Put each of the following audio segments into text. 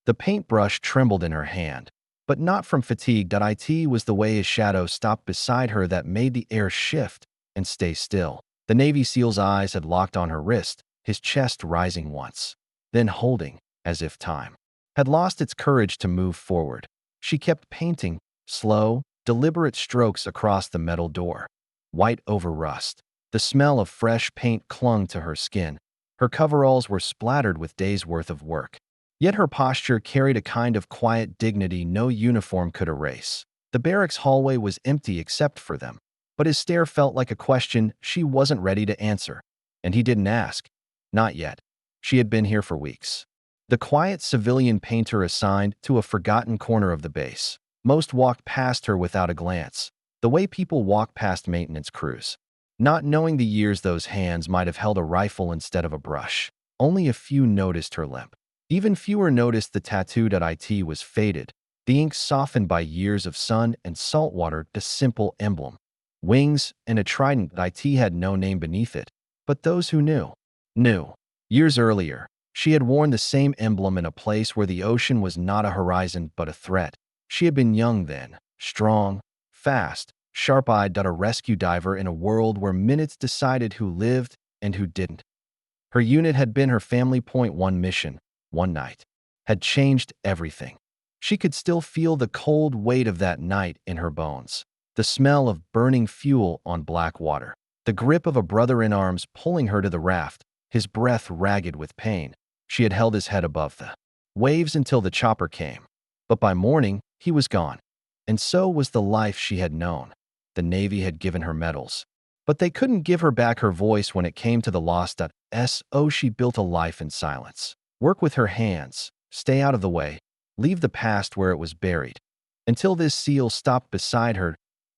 The paintbrush trembled in her hand, but not from fatigue. It was the way his shadow stopped beside her that made the air shift and stay still. The Navy SEAL's eyes had locked on her wrist, his chest rising once, then holding, as if time had lost its courage to move forward. She kept painting, slow, deliberate strokes across the metal door, white over rust. The smell of fresh paint clung to her skin. Her coveralls were splattered with days' worth of work. Yet her posture carried a kind of quiet dignity no uniform could erase. The barracks hallway was empty except for them, but his stare felt like a question she wasn't ready to answer. And he didn't ask. Not yet. She had been here for weeks. The quiet civilian painter assigned to a forgotten corner of the base. Most walked past her without a glance, the way people walk past maintenance crews, not knowing the years those hands might have held a rifle instead of a brush. Only a few noticed her limp. Even fewer noticed the tattoo. It was faded, the ink softened by years of sun and salt water. The simple emblem, wings and a trident. It had no name beneath it, but those who knew. Years earlier, she had worn the same emblem in a place where the ocean was not a horizon but a threat. She had been young then, strong, fast, sharp-eyed. A rescue diver in a world where minutes decided who lived and who didn't. Her unit had been her family. One mission, one night, had changed everything. She could still feel the cold weight of that night in her bones, the smell of burning fuel on black water, the grip of a brother in arms pulling her to the raft, his breath ragged with pain. She had held his head above the waves until the chopper came. But by morning, he was gone. And so was the life she had known. The Navy had given her medals, but they couldn't give her back her voice when it came to the lost. So she built a life in silence. Work with her hands, stay out of the way, leave the past where it was buried. Until this SEAL stopped beside her.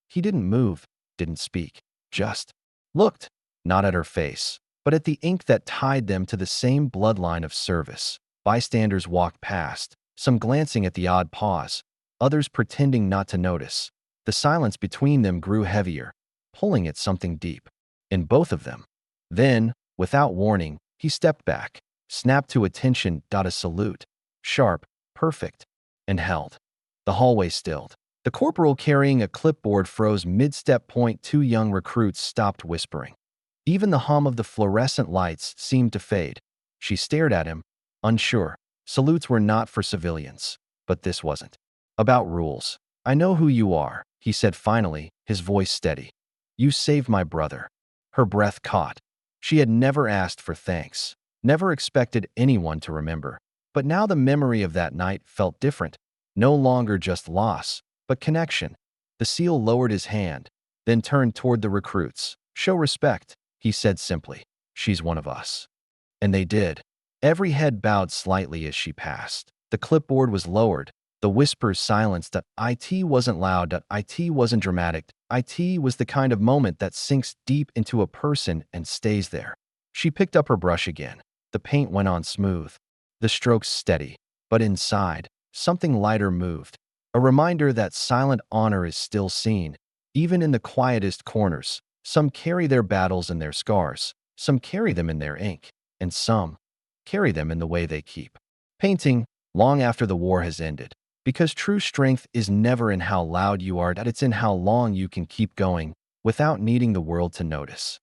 He didn't move, didn't speak, just looked, not at her face, but at the ink that tied them to the same bloodline of service. Bystanders walked past, some glancing at the odd pause, others pretending not to notice. The silence between them grew heavier, pulling at something deep in both of them. Then, without warning, he stepped back, snapped to attention. A salute, sharp, perfect, and held. The hallway stilled. The corporal carrying a clipboard froze mid-step. Two young recruits stopped whispering. Even the hum of the fluorescent lights seemed to fade. She stared at him, unsure. Salutes were not for civilians, but this wasn't. About rules. I know who you are, he said finally, his voice steady. You saved my brother. Her breath caught. She had never asked for thanks, never expected anyone to remember. But now the memory of that night felt different. No longer just loss, but connection. The SEAL lowered his hand, then turned toward the recruits. Show respect, he said simply. She's one of us. And they did. Every head bowed slightly as she passed. The clipboard was lowered, the whispers silenced. It wasn't loud. It wasn't dramatic. It was the kind of moment that sinks deep into a person and stays there. She picked up her brush again. The paint went on smooth, the strokes steady, but inside, something lighter moved. A reminder that silent honor is still seen, even in the quietest corners. Some carry their battles and their scars, some carry them in their ink, and some carry them in the way they keep painting long after the war has ended. Because true strength is never in how loud you are, it's in how long you can keep going without needing the world to notice.